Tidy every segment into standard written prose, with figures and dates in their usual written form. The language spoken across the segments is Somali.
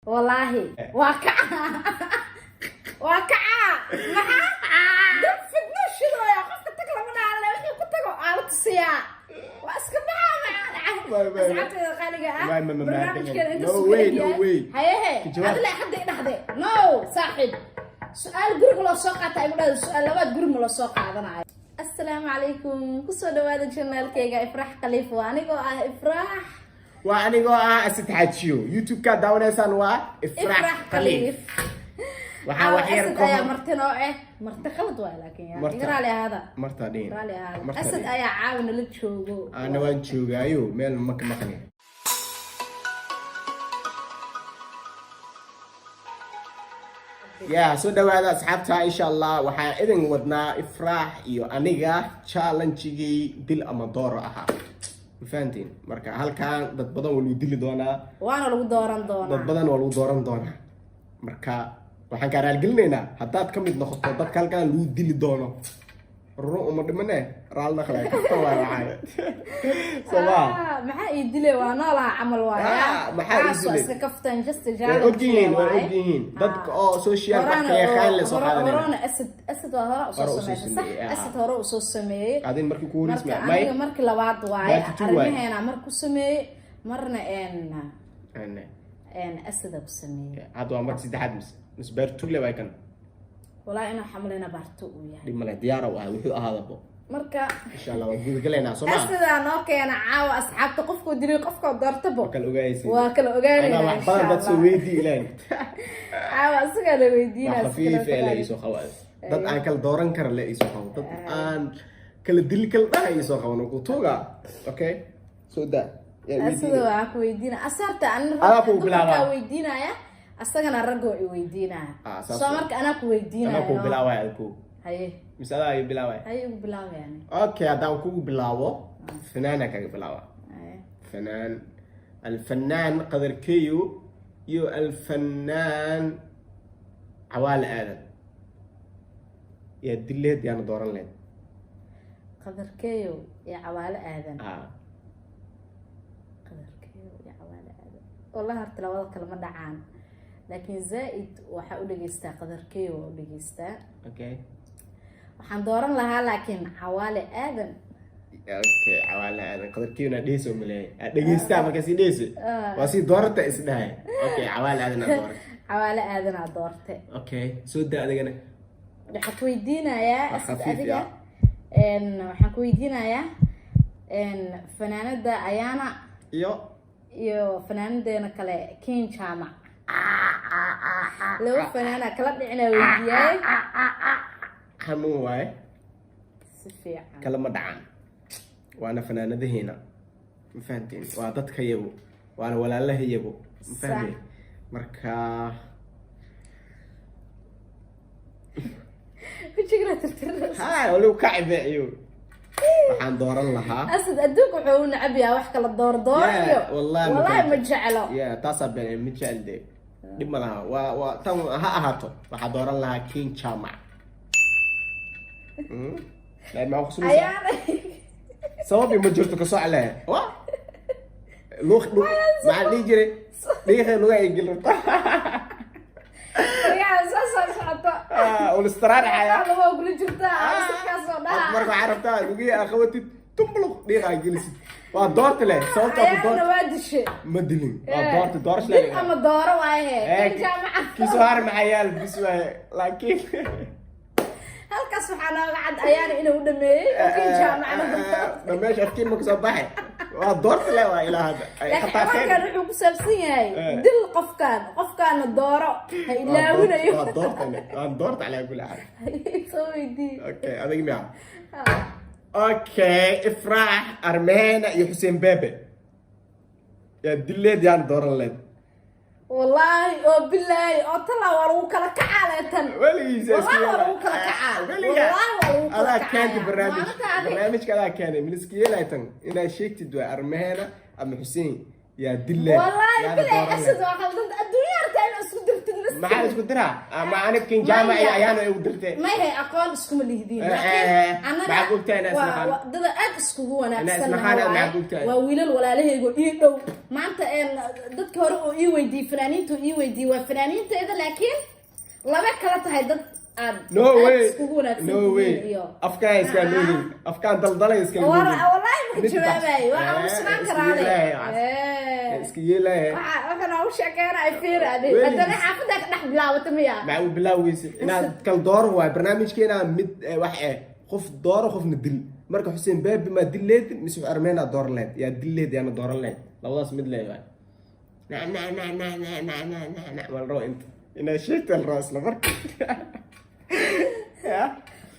والله واقعة دب في النشر يا قف تكلم من على وحي كنت على السياق واسكب معاك برنامج كده انت way هي هذا لا حد ينحدي نو صاحب سؤال قرق لو سوق قاطع يقول سؤال لباد قرق لو سوق قادنا السلام عليكم كسو دواده channelkayga ifraax khaliif waanigo ifraax waanigo asid hajiyo youtube ka daawaneysaan waa ifraax khaliif waxa waxyar ko martino marti khalad waa laakiin yaa igraali hada marta dheen asad ayaa caawina la joogo ana waan joogaayo meel maqnay يا سو دواada asxaabta insha Allah waxa idin wadnaa ifraax iyo aniga challenge-gii dil ama door aha fahantiin marka halkaan dad badan wuu dili doonaa waana lagu dooran doonaa dad badan waa lagu dooran doonaa marka waxaan ka raal gelinaynaa hadaad ka mid noqoto dadka halkaan lagu dili doono ruu uma dhimane raal naqlay kasta waa waxay sabaa maxaa ii dilay waa noolaha camal waaya maxaa iska kaftan just jaalay ogiin dadka oo social ka yaqaan la soo qaadanay corona asad hore soo sameeyay asad hore soo sameeyay adin markii ku horeysay may markii labaad waaya arrimaheena markuu sameeyay marna asad ku sameeyay hada waa markii saddexaad misbeertu leeyahay kan والله أنا حملنا بارتو وياه. دي ملا ديارة وحي هذا بو. مركا. إن شاء الله وجود قلنا سمع. أسدا نوكي أنا عاو أصحاب تقفكوا دري قفكوا دارتبو. وكل أوجايسي. وكل أوجايسي. أنا محبان بس ويدي لين. عاو أسكال ويدينا. خفيف لا يسوق خواص. ضد أنا كل دوران كر لا يسوق خواص. ضد أنا كل دل كل ده يسوق خواص نقطوعا. أوكي. سو ده. أسدا وعاو ويدينا. أسرت أنا أبو بلاوا. ويدينا يا. أستغنى الرجوع ويدينا. سامرك أنا كويدينا. أنا كو بلاوا أكو. هاي. مثلا أي بلاوا. هاي بلاوا يعني. أوكي هذا كو بلاوا. فنان كان بلاوا. هاي. فنان. الفنان قدر كيو. يو الفنان. عوال آدم. يا دليت يعني دوران لين. قدر كيو يا عوال آدم. والله هرتلوض كلمة دعان لكن زائد وحاول يجستا قدر كيو بيجستا اوكي وحن دوران لها لكن حوالي آدم اوكي حوالي آدم قدر كيو نديسو ملي دجستا ما كسي ديسو واسي دورته اسدها اوكي حوالي آدم دورته حوالي آدم دورته اوكي سودا ادغنا waxaan ku weydiinayaa adiga waxaan ku weydiinayaa fanaanada ayaana iyo fanaanadeena kale King Chama loo fanaana kala dhicina weydiyay xanuun waay si fiican kala ma dhacan waana fanaanadaheena ma fahantiin waa dadka yago waana walaalaha yago ma fahantiin marka fikrada tirtir ها ولو كعب ايوه waxaan dooran lahaa asad adduunka wuxuu u nacab yahay wax kala doordooriyo wallahi ma jecelo ya taasa been ma jecelde dib ma laha waa tan ha ahaato waxaan dooran lahaa King Chama la ma khusuu sababi ma jirto ka soo calahay wa loo ma li jire dhiiqa loo ay gilirta والاستراحة يا الله ما أقول جرتا مرة عرفتها دقيقة أخوتي تمبلق دقيقة جلست ودورت له صوت أبو دور أنا ما أدري مدلين دورش لا أما دورة وعيه كيسو هار معيال بسوا لكن هل كسبحان الله قعد أيان إنه ودمي وكين جامعنا دميش أفكين مكسبحي ودورت له إلى هذا لكن كان يحب سبسين هاي دل قفكان الدورة هاي لاونا يوم دورت على كل حاجة سوي دي أوكي هذا جميع اوكي افراح ارمينا يا حسين بابي يا دليد يعني دور الليل والله وبالله اطلع وروك لك عالة ولي والله وروك لك عالة والله وروك هذا كان برنامج كذا كان من سكيلا يتن إن شيك تدوى ارمينا ام حسين يا دليد والله بالله اسد واحد الدنيا ارتاح اسود maxaa isku diraa ama anigkin jaamac iyo ayaana ay u dirtay ma hay aqoon iskuma lihidiin maxaa gubtayna isnaqaan dada aad iskugu wanaagsan waa wiilal walaalahaygo ii dhow maanta dadka hore oo ii weydiiyey fanaaniintu ii weydiiyey waa fanaaniinteeda laakiin laba kala tahay dad no way no way afkaan iska noolin afkaan daldalay iska wallahi ma jawaabay waa usmaan karaale iska yeelay waxaan u sheekeynaa fiirade hadana xaafada ka dhex bilaawata miya ma u bilaawaysa inaad kal door waa barnaamijkeena mid wax qof dooro qofna dil marka Xuseen Baabi ma dileed mise Armeena door leed yaa dileed yaa dooran leed labadaas mid leeyahay na walro ina sheegtan raas la marka ya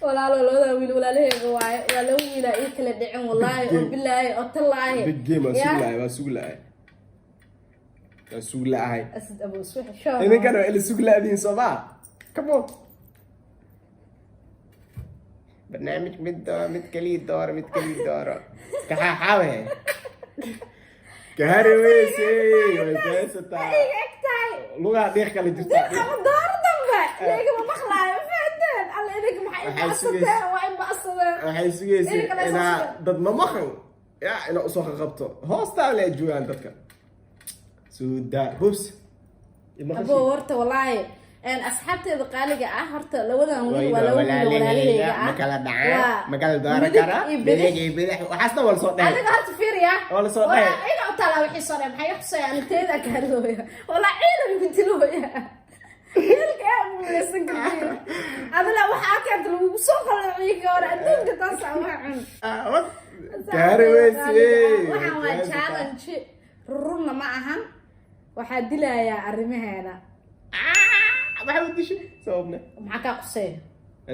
walaalo labada wiil walaalahayga waa laba wiil ay kala dhicin wallahi oo billahi oo tallaahi big game waa suglaay asad abu suux show إذا كانوا اللي سوق لاذين صباح كمون برنامج متكلي دور كحاحاوي كهرويسي ويبسطا لغة ديخ كالي جرتا دور دمبا ليك ما مخلاي فهمتين الله إذا ما حيبقصدين وين بقصدين waxay sugaysaa ina dad ma maqan ya ina usoo qabto hoosta la joogan dadka suuda bus abo horta wallahi asxaabteeda qaaliga ah horta labadan wiil waa laba wiil walaalahayga ah makala daara kara bidix waxaasna wal soo dhahay adiga horta fiiriya wala soo dhahay ina u tala wixii soo dhahay maxay xusayaan inteeda kaadooya wala ciidan gudilooya ilka muulaysan kadib adala waxa ka lagu soo qalay hore adduunka taas aan kaarweysi waxa waa challenge rurna ma ahan waxaa dilayaa arrimaheena maxaa u dishay sababna maxaa ka qosay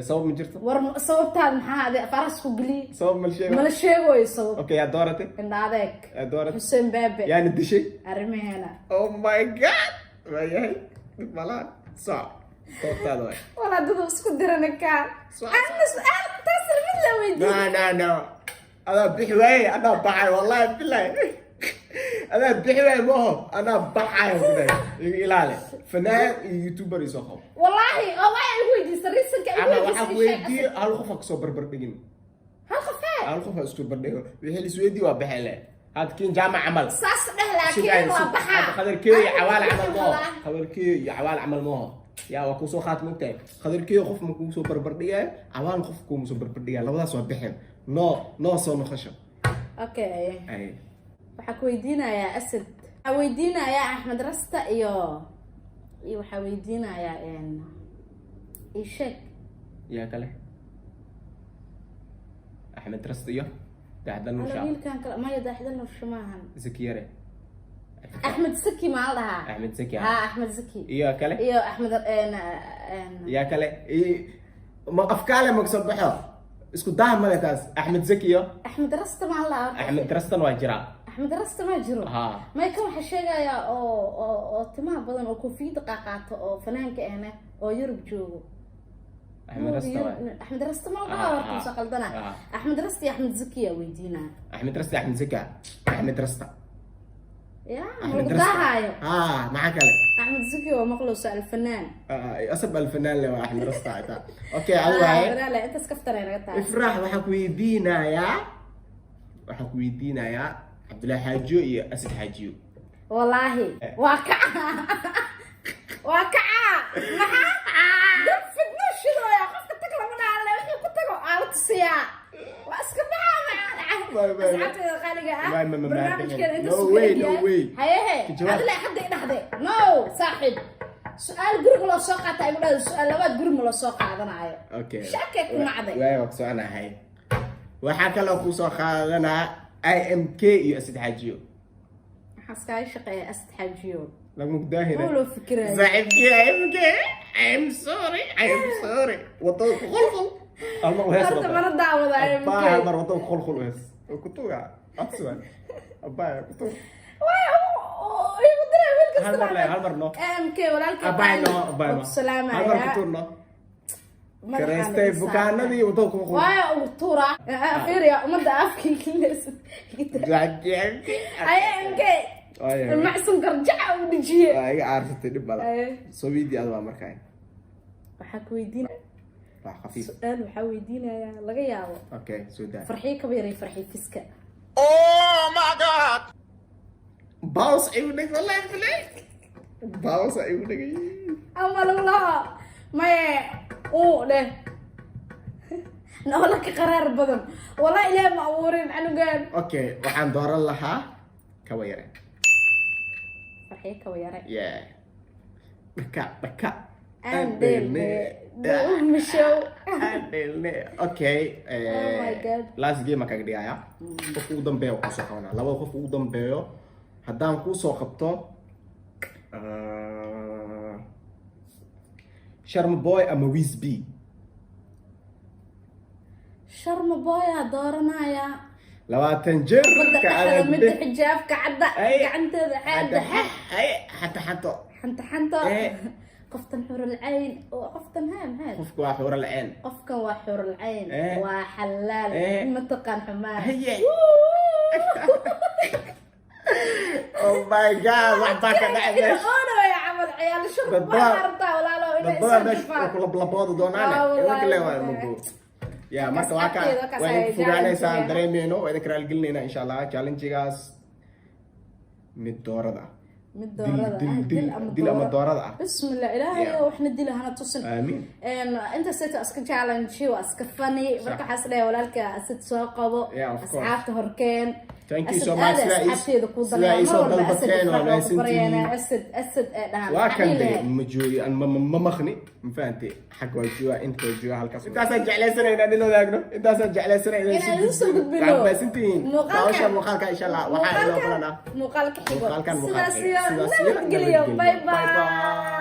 sabab ma jirto war sababtaad maxaa ade faras ku gili sabab ma sheegoy sabab okay yaa dooratay indhaadek yaa dooratay Xuseen Baabi yaani dishay arrimaheena oh my god wayahay malaan صعب توقعت واي والله دودو اسكو ديرنا كان انا سؤال تصل من لو يدي لا انا بحوي انا بعي والله بالله انا بحوي مو انا بعي والله يلالي فنان يوتيوبر يسوق والله يقول دي سريسك انا واحد ويدي هل خفك سو بربر دغين هل خفاء هل خفك اسكو بردغ وحي سويدي وا بخله هاد كين جامع عمل ساس ده لكن وا بخا خضركي عوال عمل مو خضركي عوال عمل مو يا وكو سو خات مقتay خضركي qof ma ku soo barbardhigay awaan qof ku soo barbardhigay labadaas waa bixin no soo noqosho okay ay waxa ku weydiinayaa asad waxa weydiinayaa Axmed Rasta iyo waxa weydiinayaa sheek يا كله أحمد رستيو دحدن وشا أنا كان كلا ما يدحدن وشماهن زكيرة أحمد زكي ما لها أحمد زكي ها أحمد زكي يا كله يا أحمد يا كله ما أفكاره مكسب بحر اسكو داهم مالتاس أحمد زكي أحمد رست ما لها أحمد رستن واجرا أحمد رست ما جرو ما يكون حشيجا يا أو تمام بدن أو كوفي دقاقات أو فنان كأنه أو يرب جو أحمد رست ما لها سقلدنا أحمد رست يا أحمد زكي ويدينا أحمد رست أحمد زكي أحمد رست يا مقداها معك أحمد زكي ومقلوس الفنان أصب الفنان اللي هو أحمد رست أوكي الله لا أنت سكفتر أنا قلت افرح وحكوي دينا يا عبد الله حاجو يا أسد حاجو والله واقع دفتنا شنو يا خفت تكلم من على وحي كنت على الصياع واسكت أسعدت خالقة برنامج كده أنت سؤال هذا لا حد ينحدي نو صاحب سؤال قرق لو سوق عطا يقول سؤال لبات قرق لو سوق عطا معايا اوكي شاكك معدي واي سؤالنا هاي وحكى لو كو سوق عطانا IMK يا أسد حاجيو حسكاي شقي أسد حاجيو لك مقداهرة قولوا فكرة صاحبك IMK I'm sorry وطوك خلخل أنت ما ندعوة IMK أبايا مر وطوك خلخل وهس وكتوغا أتسوان أبايا كتوغ هالمر نو IMK ولكن أبايا نو السلام هالمر كتور نو كريستي بوكانا دي وطوك خلخل واي وطورة أخير يا أمد أفكي كلس IMK المعصم قرجع ودجيه اي عارفتي دب بلا سويدي هذا مركاي waxaa ku weydiin wax khafiif su'aal waxaa weydiinaya laga yaabo okay suudan farxiyo ka beeray farxiyo fiska Oh my God! باوس ايونك والله بلاي باوس ايونك ama lagu lahaa maye uu dheh nolol ka qaraar badan wallahi ilaahay ma abuurin canugan اوكي waxaan dooran lahaa kawa yare farxiyo ka yare yeah baka Andelne. Show. Andelne. Okay. Oh my God. Last game ka dhigaya. Qof ugu dambeeyo ku soo qabanaa. Laba qof ugu dambeeyo haddaan ku soo qabto Sharma Boy ama Wizby. Sharma Boy dooranaya. 20 jir ka adag mid xijaabka cadda gacanteeda cadda xanta قفتن حور العين وقفتن هام قفك وحور العين قفك وحور العين وحلال منطقة حمار هي او ماي جاد وحباك دعمش انا يا عمل عيال شرب ما عرفتها ولا لا بالضبط باش كل بلابود دونانا وكله وين يا marka waa ka way fugaanaysan dareemeyno way karaal gelinayna insha Allah challenge-gaas mid doorada مد دورada دل ama doorada بسم الله إلهي وإحنا دلها هنا تصل آمين أنت ست أسك challenge وأسك funny بركة حسنا ولالك أسد ساقبو أصحاب تهركين thank you so much سلايس ضلبتين ولا سنتين أسد واكن مجوري أنا ما مخني مفهمتي حق وجوا أنت وجوا هالكاس أنت سجع لي سنة إذا دينو ذاكنو أنت سجع لي سنة إذا سنتين مقالك إن شاء الله وحاجة لو فلنا مقالك حلو مقالك سلاسية باي باي